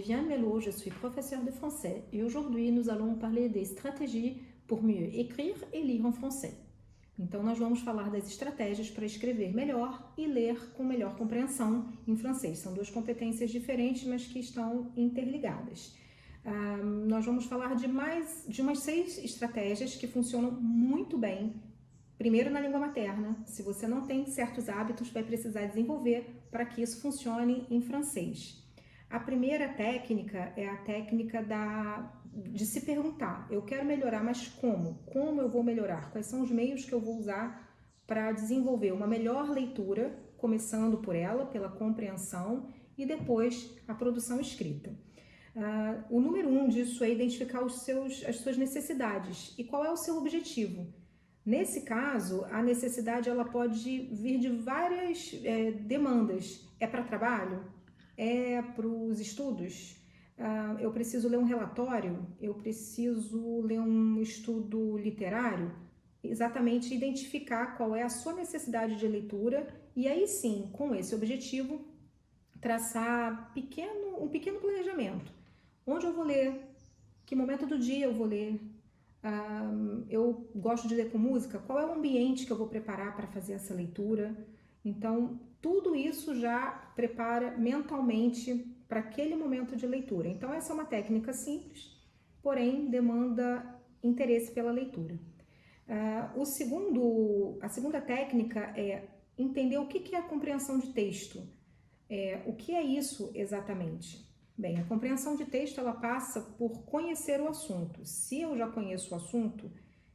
Viviane Melot, je suis professeure de français et aujourd'hui nous allons parler des stratégies pour mieux écrire et lire en français. Então nós vamos falar das estratégias para escrever melhor e ler com melhor compreensão em francês. São duas competências diferentes, mas que estão interligadas. Nós vamos falar de umas 6 estratégias que funcionam muito bem. Primeiro na língua materna, se você não tem certos hábitos, vai precisar desenvolver para que isso funcione em francês. A primeira técnica é a técnica de se perguntar, eu quero melhorar, mas como? Como eu vou melhorar? Quais são os meios que eu vou usar para desenvolver uma melhor leitura, começando por ela, pela compreensão, e depois a produção escrita. O número 1 disso é identificar as suas necessidades e qual é o seu objetivo. Nesse caso, a necessidade ela pode vir de várias demandas. É para trabalho? É para os estudos? Eu preciso ler um relatório? Eu preciso ler um estudo literário? Exatamente identificar qual é a sua necessidade de leitura e aí sim, com esse objetivo, traçar um pequeno planejamento. Onde eu vou ler? Que momento do dia eu vou ler? Eu gosto de ler com música, qual é o ambiente que eu vou preparar para fazer essa leitura? Então, tudo isso já prepara mentalmente para aquele momento de leitura. Então, essa é uma técnica simples, porém demanda interesse pela leitura. A segunda técnica é entender o que é a compreensão de texto. O que é isso exatamente? Bem, a compreensão de texto ela passa por conhecer o assunto. Se eu já conheço o assunto,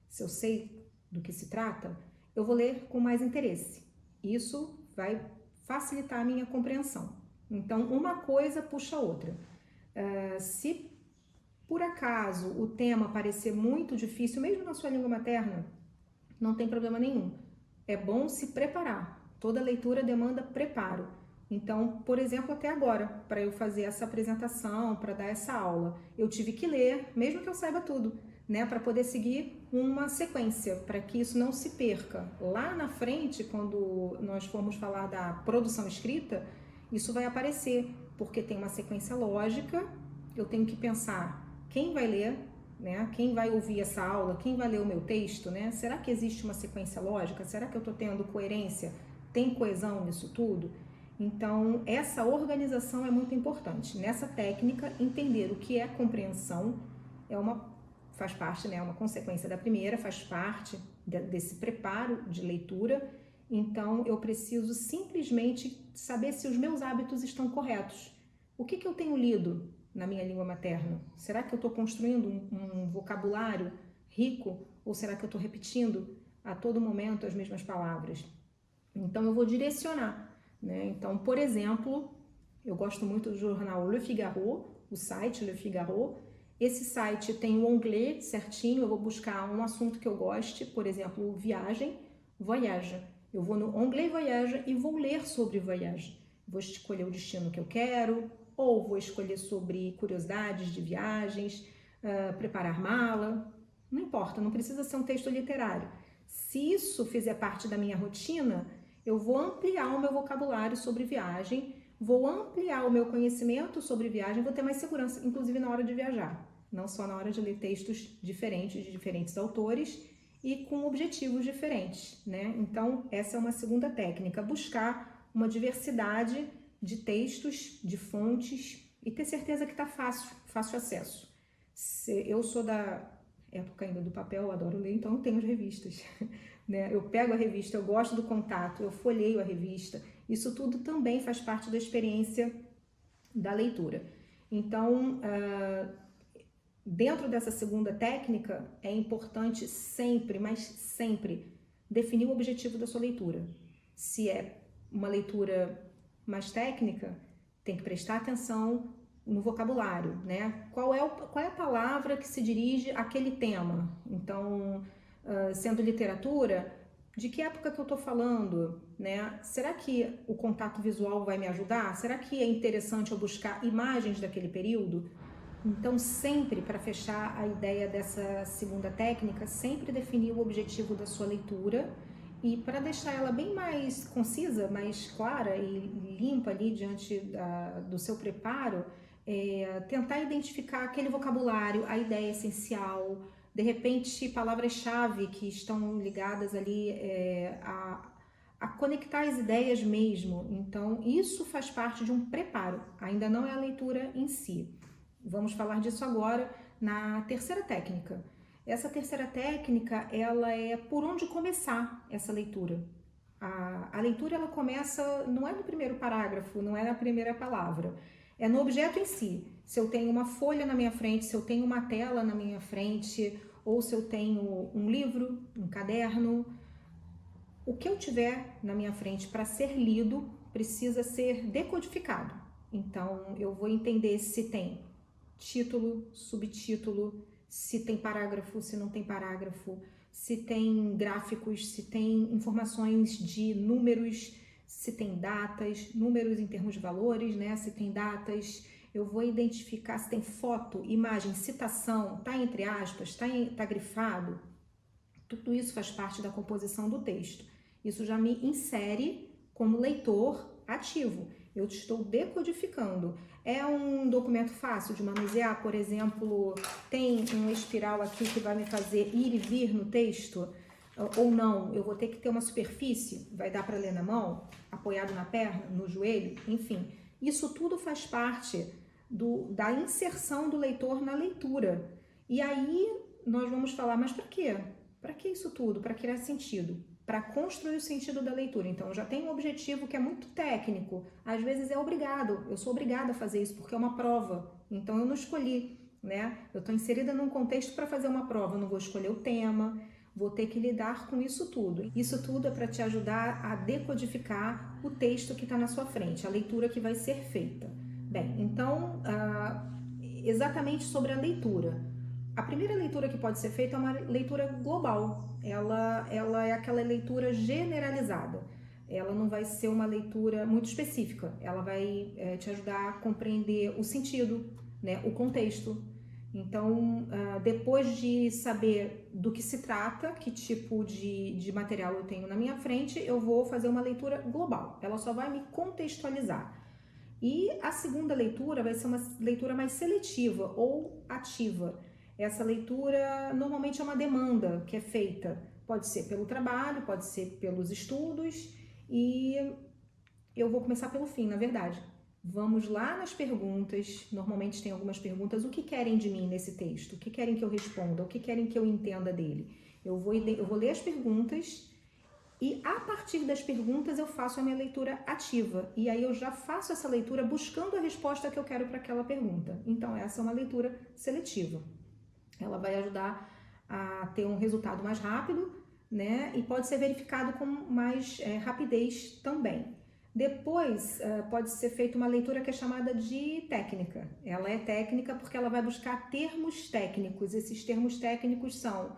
se eu sei do que se trata, eu vou ler com mais interesse. Isso vai facilitar a minha compreensão. Então, uma coisa puxa a outra. Se por acaso o tema parecer muito difícil, mesmo na sua língua materna, não tem problema nenhum. É bom se preparar. Toda leitura demanda preparo. Então, por exemplo, até agora, para eu fazer essa apresentação, para dar essa aula, eu tive que ler, mesmo que eu saiba tudo, né, para poder seguir uma sequência, para que isso não se perca. Lá na frente, quando nós formos falar da produção escrita, isso vai aparecer, porque tem uma sequência lógica, eu tenho que pensar quem vai ler, né, quem vai ouvir essa aula, quem vai ler o meu texto, né? Será que existe uma sequência lógica? Será que eu estou tendo coerência? Tem coesão nisso tudo? Então, essa organização é muito importante. Nessa técnica, entender o que é compreensão faz parte, né, é uma consequência da primeira, faz parte desse preparo de leitura. Então, eu preciso simplesmente saber se os meus hábitos estão corretos. O que eu tenho lido na minha língua materna? Será que eu estou construindo um vocabulário rico ou será que eu estou repetindo a todo momento as mesmas palavras? Então, eu vou direcionar. Então, por exemplo, eu gosto muito do jornal Le Figaro, o site Le Figaro. Esse site tem o onglet certinho, eu vou buscar um assunto que eu goste, por exemplo, viagem, voyage. Eu vou no onglet voyage e vou ler sobre voyage. Vou escolher o destino que eu quero, ou vou escolher sobre curiosidades de viagens, preparar mala, não importa, não precisa ser um texto literário. Se isso fizer parte da minha rotina, eu vou ampliar o meu vocabulário sobre viagem, vou ampliar o meu conhecimento sobre viagem, vou ter mais segurança, inclusive na hora de viajar. Não só na hora de ler textos diferentes, de diferentes autores e com objetivos diferentes, né? Então, essa é uma segunda técnica, buscar uma diversidade de textos, de fontes e ter certeza que está fácil acesso. Eu sou da época ainda do papel, eu adoro ler, então eu tenho as revistas. Né? Eu pego a revista, eu gosto do contato, eu folheio a revista. Isso tudo também faz parte da experiência da leitura. Então, dentro dessa segunda técnica, é importante sempre, mas sempre, definir o objetivo da sua leitura. Se é uma leitura mais técnica, tem que prestar atenção no vocabulário, né? Qual é a palavra que se dirige àquele tema? Então, sendo literatura, de que época que eu estou falando, né? Será que o contato visual vai me ajudar? Será que é interessante eu buscar imagens daquele período? Então, sempre, para fechar a ideia dessa segunda técnica, sempre definir o objetivo da sua leitura e para deixar ela bem mais concisa, mais clara e limpa ali diante do seu preparo, tentar identificar aquele vocabulário, a ideia essencial, de repente palavras-chave que estão ligadas ali a conectar as ideias mesmo. Então, isso faz parte de um preparo, ainda não é a leitura em si. Vamos falar disso agora na terceira técnica. Essa terceira técnica, ela é por onde começar essa leitura. A leitura, ela começa, não é no primeiro parágrafo, não é na primeira palavra, é no objeto em si. Se eu tenho uma folha na minha frente, se eu tenho uma tela na minha frente, ou se eu tenho um livro, um caderno, o que eu tiver na minha frente para ser lido precisa ser decodificado. Então, eu vou entender se tem título, subtítulo, se tem parágrafo, se não tem parágrafo, se tem gráficos, se tem informações de números, se tem datas, números em termos de valores, né? Se tem datas, eu vou identificar se tem foto, imagem, citação, tá entre aspas, tá grifado. Tudo isso faz parte da composição do texto. Isso já me insere como leitor ativo. Eu estou decodificando. É um documento fácil de manusear, por exemplo, tem uma espiral aqui que vai me fazer ir e vir no texto, ou não, eu vou ter que ter uma superfície, vai dar para ler na mão, apoiado na perna, no joelho, enfim. Isso tudo faz parte da inserção do leitor na leitura. E aí nós vamos falar, mas para quê? Para que isso tudo? Para criar sentido? Para construir o sentido da leitura. Então, eu já tenho um objetivo que é muito técnico. Às vezes é obrigado, eu sou obrigada a fazer isso porque é uma prova. Então, eu não escolhi, né? Eu estou inserida num contexto para fazer uma prova, eu não vou escolher o tema, vou ter que lidar com isso tudo. Isso tudo é para te ajudar a decodificar o texto que está na sua frente, a leitura que vai ser feita. Bem, então, exatamente sobre a leitura. A primeira leitura que pode ser feita é uma leitura global. Ela é aquela leitura generalizada. Ela não vai ser uma leitura muito específica. Ela vai te ajudar a compreender o sentido, né, o contexto. Então, depois de saber do que se trata, que tipo de material eu tenho na minha frente, eu vou fazer uma leitura global. Ela só vai me contextualizar. E a segunda leitura vai ser uma leitura mais seletiva ou ativa. Essa leitura normalmente é uma demanda que é feita, pode ser pelo trabalho, pode ser pelos estudos, e eu vou começar pelo fim, na verdade. Vamos lá nas perguntas, normalmente tem algumas perguntas, o que querem de mim nesse texto? O que querem que eu responda? O que querem que eu entenda dele? Eu vou ler as perguntas e a partir das perguntas eu faço a minha leitura ativa, e aí eu já faço essa leitura buscando a resposta que eu quero para aquela pergunta. Então essa é uma leitura seletiva. Ela vai ajudar a ter um resultado mais rápido, né? E pode ser verificado com mais rapidez também. Depois, pode ser feita uma leitura que é chamada de técnica. Ela é técnica porque ela vai buscar termos técnicos. Esses termos técnicos são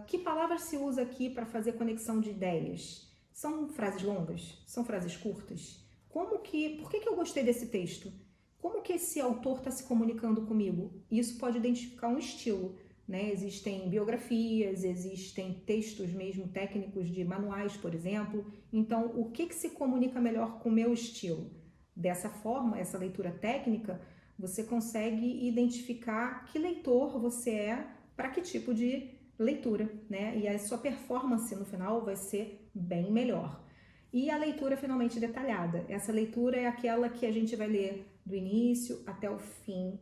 que palavras se usa aqui para fazer conexão de ideias? São frases longas? São frases curtas? Por que eu gostei desse texto? Como que esse autor está se comunicando comigo? Isso pode identificar um estilo, né? Existem biografias, existem textos mesmo técnicos de manuais, por exemplo. Então, o que se comunica melhor com o meu estilo? Dessa forma, essa leitura técnica, você consegue identificar que leitor você é para que tipo de leitura, né? E a sua performance no final vai ser bem melhor. E a leitura finalmente detalhada. Essa leitura é aquela que a gente vai ler do início até o fim,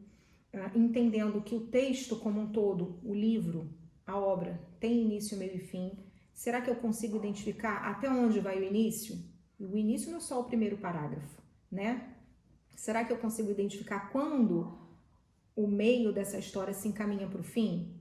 entendendo que o texto como um todo, o livro, a obra, tem início, meio e fim. Será que eu consigo identificar até onde vai o início? O início não é só o primeiro parágrafo, né? Será que eu consigo identificar quando o meio dessa história se encaminha para o fim?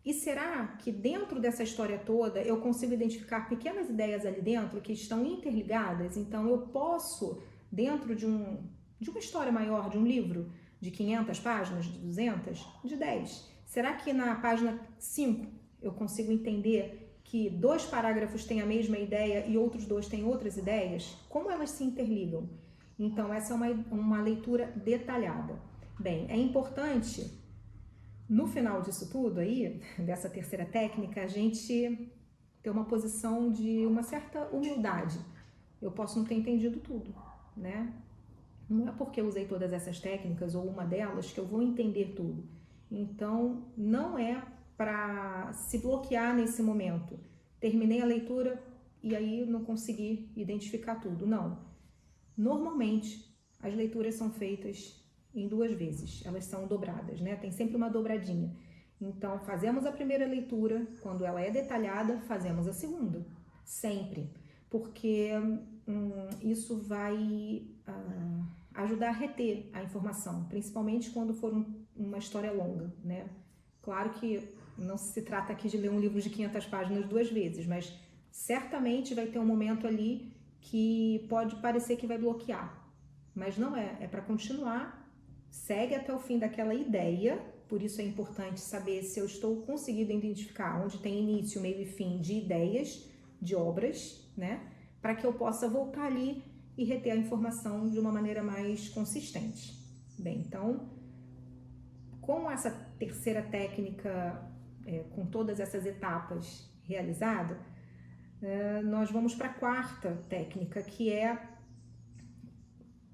E será que dentro dessa história toda eu consigo identificar pequenas ideias ali dentro que estão interligadas? Então eu posso, dentro de uma história maior, de um livro de 500 páginas, de 200, de 10, será que na página 5 eu consigo entender que 2 parágrafos têm a mesma ideia e outros 2 têm outras ideias? Como elas se interligam? Então essa é uma leitura detalhada. Bem, é importante, no final disso tudo aí, dessa terceira técnica, a gente ter uma posição de uma certa humildade. Eu posso não ter entendido tudo, né? Não é porque eu usei todas essas técnicas ou uma delas que eu vou entender tudo. Então, não é para se bloquear nesse momento. Terminei a leitura e aí não consegui identificar tudo. Não. Normalmente, as leituras são feitas em 2 vezes. Elas são dobradas, né? Tem sempre uma dobradinha. Então, fazemos a primeira leitura, quando ela é detalhada, fazemos a segunda. Sempre. Porque isso vai ajudar a reter a informação, principalmente quando for uma história longa, né? Claro que não se trata aqui de ler um livro de 500 páginas 2 vezes, mas certamente vai ter um momento ali que pode parecer que vai bloquear, mas não é, é para continuar, segue até o fim daquela ideia, por isso é importante saber se eu estou conseguindo identificar onde tem início, meio e fim de ideias, de obras, né? Para que eu possa voltar ali e reter a informação de uma maneira mais consistente. Bem, então, com essa terceira técnica, com todas essas etapas realizadas, nós vamos para a quarta técnica, que é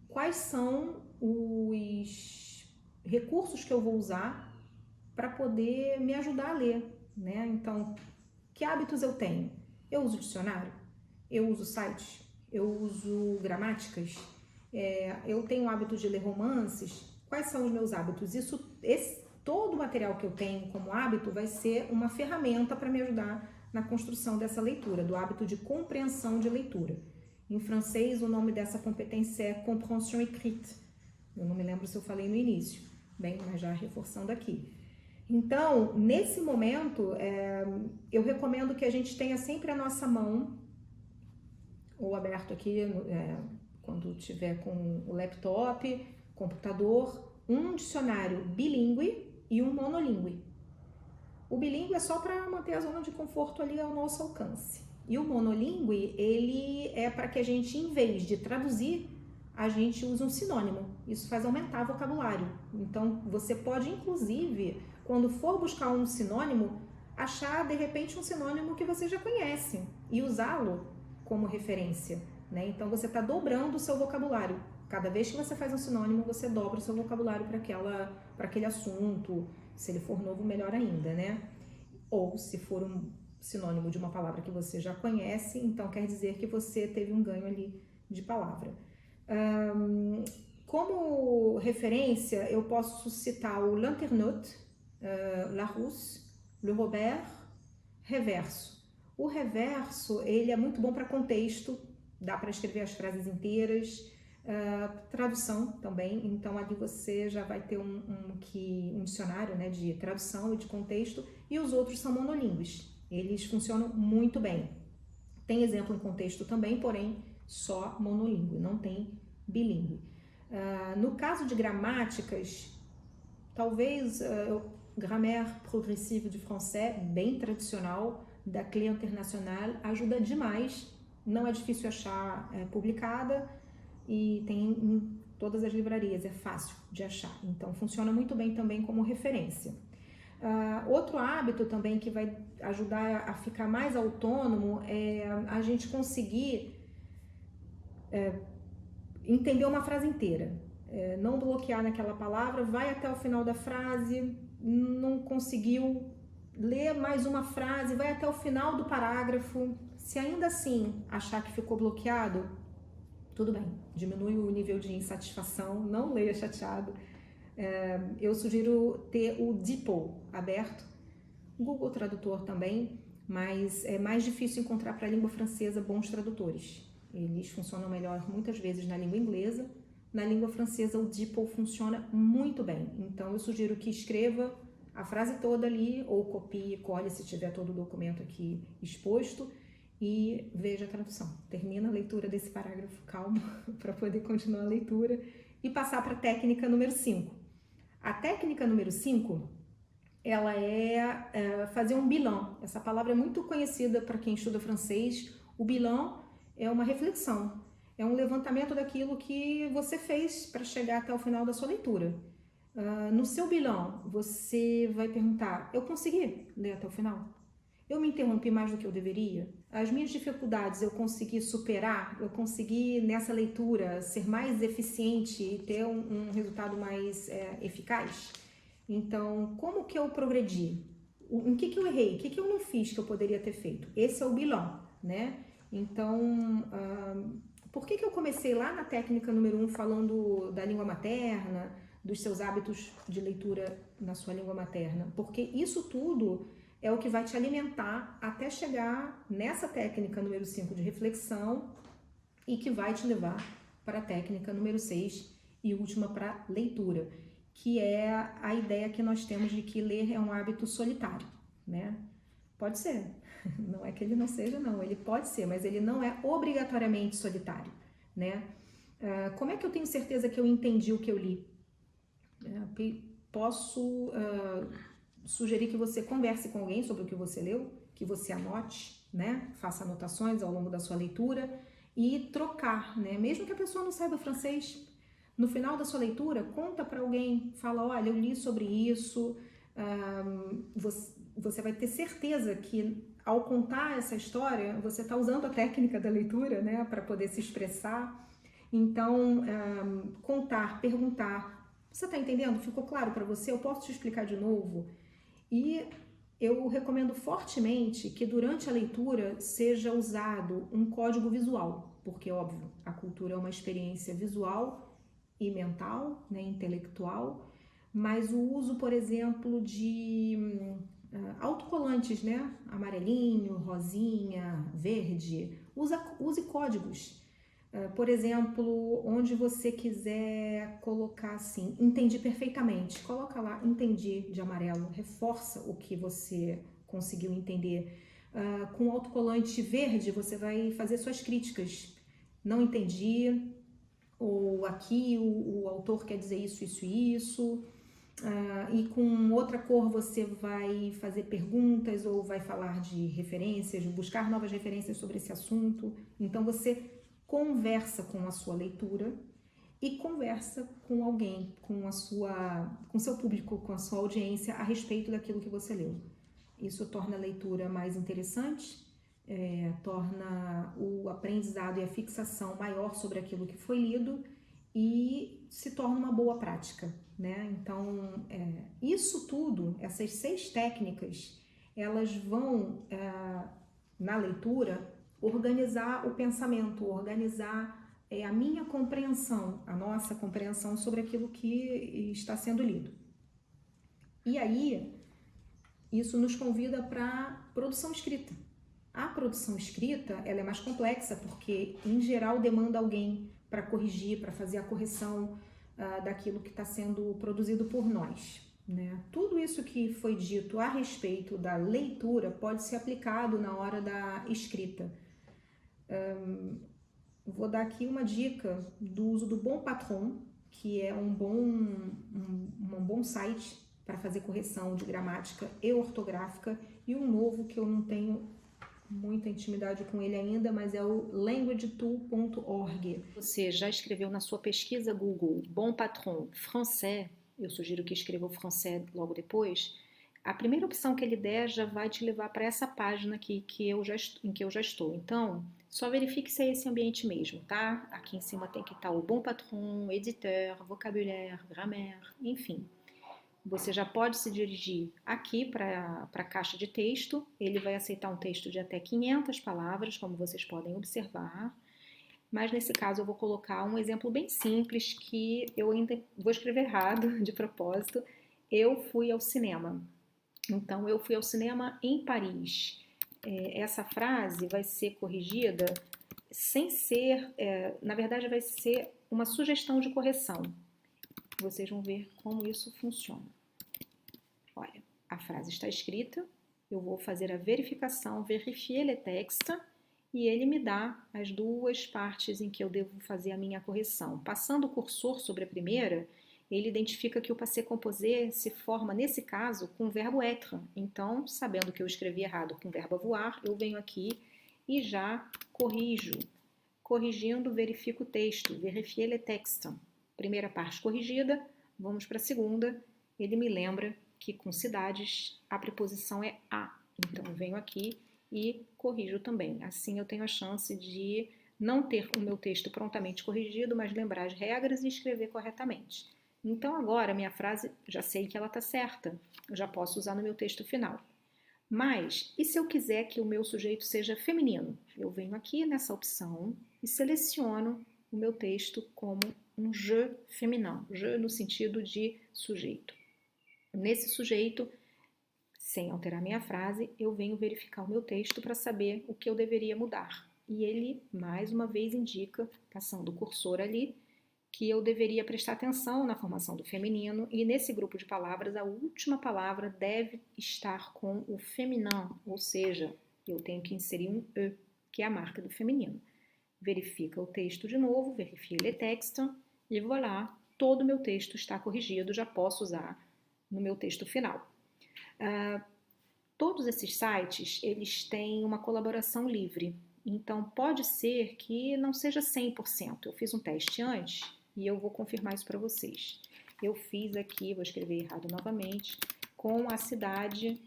quais são os recursos que eu vou usar para poder me ajudar a ler, né? Então, que hábitos eu tenho? Eu uso dicionário, eu uso sites, eu uso gramáticas, eu tenho o hábito de ler romances. Quais são os meus hábitos? Todo o material que eu tenho como hábito vai ser uma ferramenta para me ajudar na construção dessa leitura, do hábito de compreensão de leitura. Em francês, o nome dessa competência é compréhension écrite. Eu não me lembro se eu falei no início. Bem, mas já reforçando aqui. Então, nesse momento, eu recomendo que a gente tenha sempre a nossa mão, ou aberto aqui, quando tiver com o laptop, computador, um dicionário bilíngue e um monolíngue. O bilíngue é só para manter a zona de conforto ali ao nosso alcance. E o monolíngue, ele é para que a gente, em vez de traduzir, a gente use um sinônimo. Isso faz aumentar o vocabulário. Então, você pode, inclusive, quando for buscar um sinônimo, achar, de repente, um sinônimo que você já conhece e usá-lo como referência, né? Então, você está dobrando o seu vocabulário. Cada vez que você faz um sinônimo, você dobra o seu vocabulário para aquele assunto. Se ele for novo, melhor ainda, né? Ou se for um sinônimo de uma palavra que você já conhece, então quer dizer que você teve um ganho ali de palavra. Como referência, eu posso citar o Lanternotte, Larousse, Le Robert, Reverso. O reverso, ele é muito bom para contexto, dá para escrever as frases inteiras, tradução também, então ali você já vai ter um dicionário, né, de tradução e de contexto, e os outros são monolíngues, eles funcionam muito bem. Tem exemplo em contexto também, porém só monolíngue, não tem bilíngue. No caso de gramáticas, talvez Grammaire progressive de français, bem tradicional, da Clé Internationale, ajuda demais, não é difícil achar publicada, e tem em todas as livrarias, é fácil de achar, então funciona muito bem também como referência. Outro hábito também que vai ajudar a ficar mais autônomo é a gente conseguir entender uma frase inteira, não bloquear naquela palavra, vai até o final da frase, não conseguiu ler mais uma frase, vai até o final do parágrafo, se ainda assim achar que ficou bloqueado, tudo bem, diminui o nível de insatisfação, não leia chateado. Eu sugiro ter o DeepL aberto, Google Tradutor também, mas é mais difícil encontrar para a língua francesa bons tradutores. Eles funcionam melhor muitas vezes na língua inglesa. Na língua francesa, o DeepL funciona muito bem. Então, eu sugiro que escreva a frase toda ali, ou copie e colhe se tiver todo o documento aqui exposto, e veja a tradução. Termina a leitura desse parágrafo calmo para poder continuar a leitura e passar para a técnica número 5. A técnica número 5, ela é fazer um bilan. Essa palavra é muito conhecida para quem estuda francês. O bilan é uma reflexão, é um levantamento daquilo que você fez para chegar até o final da sua leitura. No seu bilan, você vai perguntar, eu consegui ler até o final? Eu me interrompi mais do que eu deveria? as minhas dificuldades eu consegui superar, eu consegui nessa leitura ser mais eficiente e ter um resultado mais eficaz? Então, como que eu progredi? Em que eu errei? O que eu não fiz que eu poderia ter feito? Esse é o bilan, né? Então, por que eu comecei lá na técnica número 1 falando da língua materna, dos seus hábitos de leitura na sua língua materna? Porque isso tudo é o que vai te alimentar até chegar nessa técnica número 5 de reflexão e que vai te levar para a técnica número 6 e última para leitura, que é a ideia que nós temos de que ler é um hábito solitário, né? Pode ser, não é que ele não seja, não, ele pode ser, mas ele não é obrigatoriamente solitário, né? Como é que eu tenho certeza que eu entendi o que eu li? Posso sugerir que você converse com alguém sobre o que você leu, que você anote, né? Faça anotações ao longo da sua leitura e trocar, né? Mesmo que a pessoa não saiba francês, no final da sua leitura, conta para alguém, fala, olha, eu li sobre isso, você vai ter certeza que ao contar essa história, você está usando a técnica da leitura, né, para poder se expressar. Então, contar, perguntar, você está entendendo? Ficou claro para você? Eu posso te explicar de novo? E eu recomendo fortemente que durante a leitura seja usado um código visual, porque, óbvio, a cultura é uma experiência visual e mental, né, intelectual, mas o uso, por exemplo, de autocolantes, né, amarelinho, rosinha, verde, use códigos. Por exemplo, onde você quiser colocar assim, entendi perfeitamente, coloca lá, entendi de amarelo, reforça o que você conseguiu entender. Com autocolante verde, você vai fazer suas críticas. Não entendi, ou aqui o autor quer dizer isso, isso e isso. E com outra cor você vai fazer perguntas ou vai falar de referências, buscar novas referências sobre esse assunto. Então você conversa com a sua leitura e conversa com alguém, com seu público, com a sua audiência a respeito daquilo que você leu. Isso torna a leitura mais interessante, torna o aprendizado e a fixação maior sobre aquilo que foi lido e se torna uma boa prática, né? Então, isso tudo, essas 6 técnicas, elas vão, na leitura, organizar o pensamento, organizar a minha compreensão, a nossa compreensão sobre aquilo que está sendo lido. E aí, isso nos convida para produção escrita. A produção escrita, ela é mais complexa porque, em geral, demanda alguém para corrigir, para fazer a correção daquilo que está sendo produzido por nós, né? Tudo isso que foi dito a respeito da leitura pode ser aplicado na hora da escrita. Vou dar aqui uma dica do uso do Bon Patron, que é um bom site para fazer correção de gramática e ortográfica, e um novo que eu não tenho muita intimidade com ele ainda, mas é o languagetool.org. Você já escreveu na sua pesquisa Google Bon Patron français, eu sugiro que escreva o français logo depois, a primeira opção que ele der já vai te levar para essa página aqui em que eu já estou. Então, só verifique se é esse ambiente mesmo, tá? Aqui em cima tem que estar o Bon Patron, Editeur, Vocabulaire, Grammaire, enfim. Você já pode se dirigir aqui para a caixa de texto, ele vai aceitar um texto de até 500 palavras, como vocês podem observar, mas nesse caso eu vou colocar um exemplo bem simples que eu ainda vou escrever errado de propósito. Eu fui ao cinema. Então, eu fui ao cinema em Paris. Essa frase vai ser corrigida sem ser, na verdade vai ser uma sugestão de correção. Vocês vão ver como isso funciona. Olha, a frase está escrita, eu vou fazer a verificação, vérifier le texte, e ele me dá as 2 partes em que eu devo fazer a minha correção. Passando o cursor sobre a primeira, ele identifica que o passé composé se forma, nesse caso, com o verbo être. Então, sabendo que eu escrevi errado com o verbo avoir, eu venho aqui e já corrijo. Corrigindo, verifico o texto, vérifier le texte. Primeira parte corrigida, vamos para a segunda. Ele me lembra que com cidades a preposição é a. Então, eu venho aqui e corrijo também. Assim eu tenho a chance de não ter o meu texto prontamente corrigido, mas lembrar as regras e escrever corretamente. Então agora minha frase, já sei que ela está certa, eu já posso usar no meu texto final. Mas, e se eu quiser que o meu sujeito seja feminino? Eu venho aqui nessa opção e seleciono o meu texto como um je féminin, je no sentido de sujeito. Nesse sujeito, sem alterar minha frase, eu venho verificar o meu texto para saber o que eu deveria mudar. E ele, mais uma vez, indica, passando o cursor ali, que eu deveria prestar atenção na formação do feminino e nesse grupo de palavras a última palavra deve estar com o féminin, ou seja, eu tenho que inserir um E, que é a marca do feminino. Verifica o texto de novo, verifique le texte e voilà, todo o meu texto está corrigido, já posso usar no meu texto final. Todos esses sites, eles têm uma colaboração livre, então pode ser que não seja 100%. Eu fiz um teste antes e eu vou confirmar isso para vocês. Eu fiz aqui, vou escrever errado novamente, com a cidade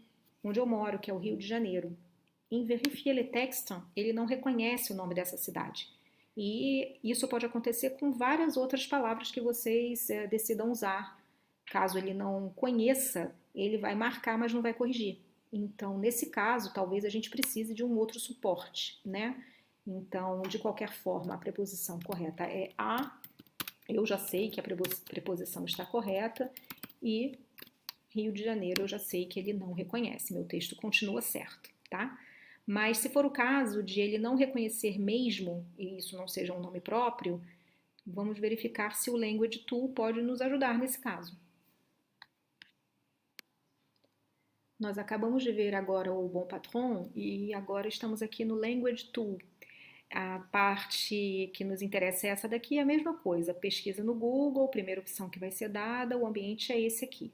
onde eu moro, que é o Rio de Janeiro. Em Verifier le texte, ele não reconhece o nome dessa cidade. E isso pode acontecer com várias outras palavras que vocês decidam usar. Caso ele não conheça, ele vai marcar, mas não vai corrigir. Então, nesse caso, talvez a gente precise de um outro suporte, né? Então, de qualquer forma, a preposição correta é a. Eu já sei que a preposição está correta e Rio de Janeiro eu já sei que ele não reconhece. Meu texto continua certo, tá? Mas se for o caso de ele não reconhecer mesmo, e isso não seja um nome próprio, vamos verificar se o Language Tool pode nos ajudar nesse caso. Nós acabamos de ver agora o Bon Patron e agora estamos aqui no Language Tool. A parte que nos interessa é essa daqui, é a mesma coisa. Pesquisa no Google, primeira opção que vai ser dada, o ambiente é esse aqui.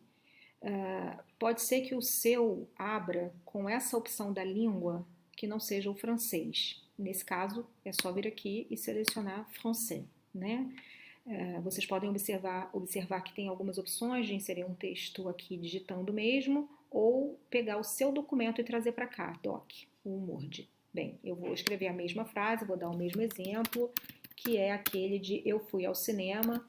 Pode ser que o seu abra com essa opção da língua que não seja o francês. Nesse caso, é só vir aqui e selecionar français, né? Vocês podem observar que tem algumas opções de inserir um texto aqui digitando mesmo, ou pegar o seu documento e trazer para cá, doc, o Word. Bem, eu vou escrever a mesma frase, vou dar o mesmo exemplo, que é aquele de eu fui ao cinema,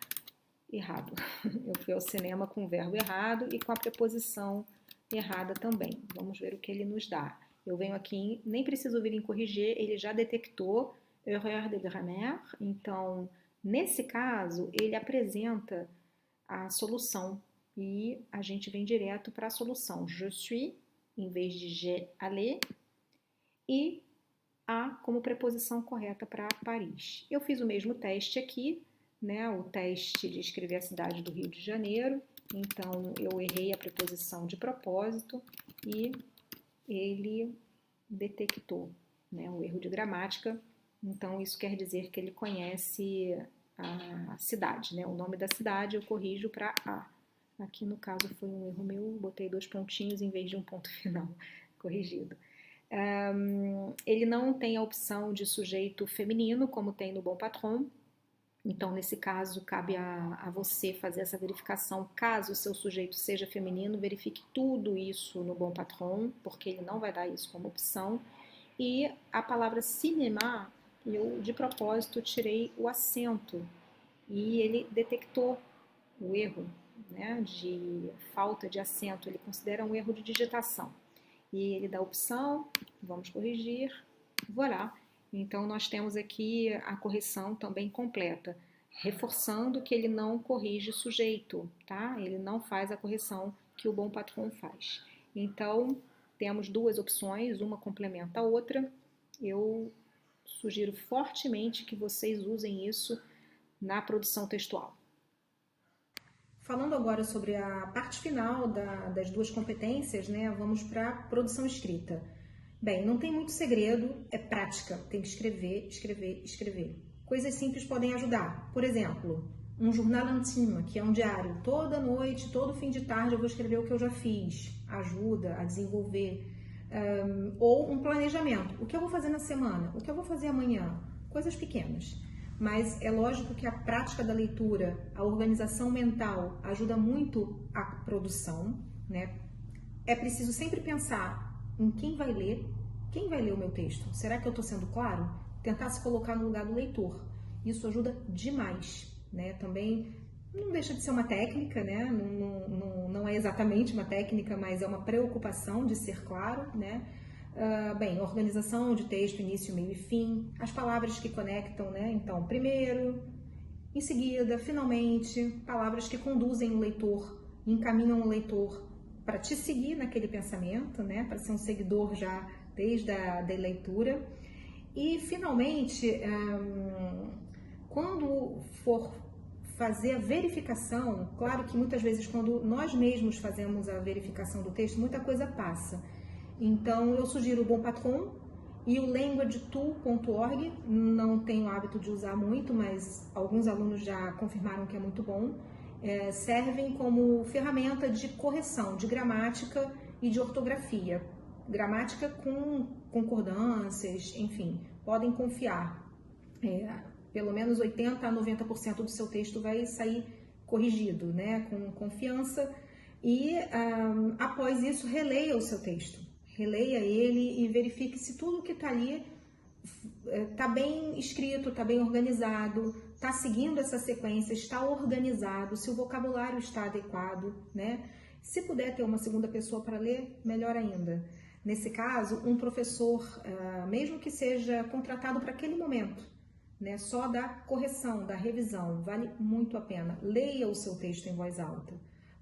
errado. Eu fui ao cinema com o verbo errado e com a preposição errada também. Vamos ver o que ele nos dá. Eu venho aqui, nem preciso vir em corrigir, ele já detectou erreur de grammaire, então, nesse caso, ele apresenta a solução e a gente vem direto para a solução. Je suis, em vez de j'ai allé, e a como preposição correta para Paris. Eu fiz o mesmo teste aqui, né, o teste de escrever a cidade do Rio de Janeiro, então eu errei a preposição de propósito e ele detectou, né, o erro de gramática, então isso quer dizer que ele conhece a cidade, né, o nome da cidade eu corrijo para A. Aqui no caso foi um erro meu, botei 2 pontinhos em vez de um ponto final, corrigido. Ele não tem a opção de sujeito feminino, como tem no Bon Patron, então nesse caso cabe a você fazer essa verificação, caso o seu sujeito seja feminino, verifique tudo isso no Bon Patron, porque ele não vai dar isso como opção, e a palavra cinéma, eu de propósito tirei o acento, e ele detectou o erro, né, de falta de acento, ele considera um erro de digitação. E ele dá a opção, vamos corrigir, voilà. Então, nós temos aqui a correção também completa, reforçando que ele não corrige sujeito, tá? Ele não faz a correção que o Bon Patron faz. Então, temos 2 opções, uma complementa a outra. Eu sugiro fortemente que vocês usem isso na produção textual. Falando agora sobre a parte final das 2 competências, né, vamos para a produção escrita. Bem, não tem muito segredo, é prática, tem que escrever, escrever, escrever. Coisas simples podem ajudar. Por exemplo, um journal intime, que é um diário. Toda noite, todo fim de tarde eu vou escrever o que eu já fiz. Ajuda a desenvolver. Ou um planejamento. O que eu vou fazer na semana? O que eu vou fazer amanhã? Coisas pequenas. Mas é lógico que a prática da leitura, a organização mental ajuda muito a produção, né? É preciso sempre pensar em quem vai ler, Quem vai ler o meu texto? Será que eu estou sendo claro? Tentar se colocar no lugar do leitor. Isso ajuda demais, né? Também não deixa de ser uma técnica, né? Não é exatamente uma técnica, mas é uma preocupação de ser claro, né? Bem, organização de texto, início, meio e fim, as palavras que conectam, né? Então, primeiro, em seguida, finalmente, palavras que conduzem o leitor, encaminham o leitor para te seguir naquele pensamento, né? Para ser um seguidor já desde a leitura. E, finalmente, quando for fazer a verificação, claro que muitas vezes quando nós mesmos fazemos a verificação do texto, muita coisa passa. Então, eu sugiro o Bon Patron e o languagetool.org, não tenho o hábito de usar muito, mas alguns alunos já confirmaram que é muito bom. Servem como ferramenta de correção de gramática e de ortografia. Gramática com concordâncias, enfim, podem confiar. Pelo menos 80% a 90% do seu texto vai sair corrigido, né, com confiança. E após isso, releia o seu texto. Releia ele e verifique se tudo que está ali está bem escrito, está bem organizado, está seguindo essa sequência, está organizado, se o vocabulário está adequado, né? Se puder ter uma segunda pessoa para ler, melhor ainda. Nesse caso, um professor, mesmo que seja contratado para aquele momento, né, só da correção, da revisão, vale muito a pena. Leia o seu texto em voz alta.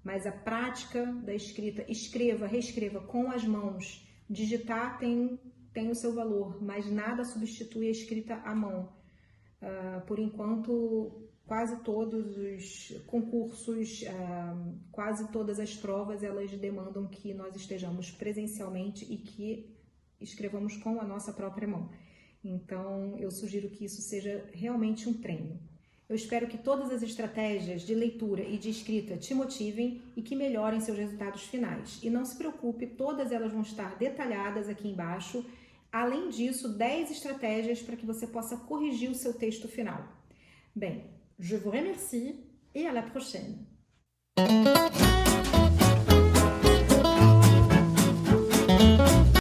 Mas a prática da escrita, escreva, reescreva com as mãos. Digitar tem o seu valor, mas nada substitui a escrita à mão. Por enquanto, quase todos os concursos, quase todas as provas, elas demandam que nós estejamos presencialmente e que escrevamos com a nossa própria mão. Então, eu sugiro que isso seja realmente um treino. Eu espero que todas as estratégias de leitura e de escrita te motivem e que melhorem seus resultados finais. E não se preocupe, todas elas vão estar detalhadas aqui embaixo. Além disso, 10 estratégias para que você possa corrigir o seu texto final. Bem, je vous remercie et à la prochaine.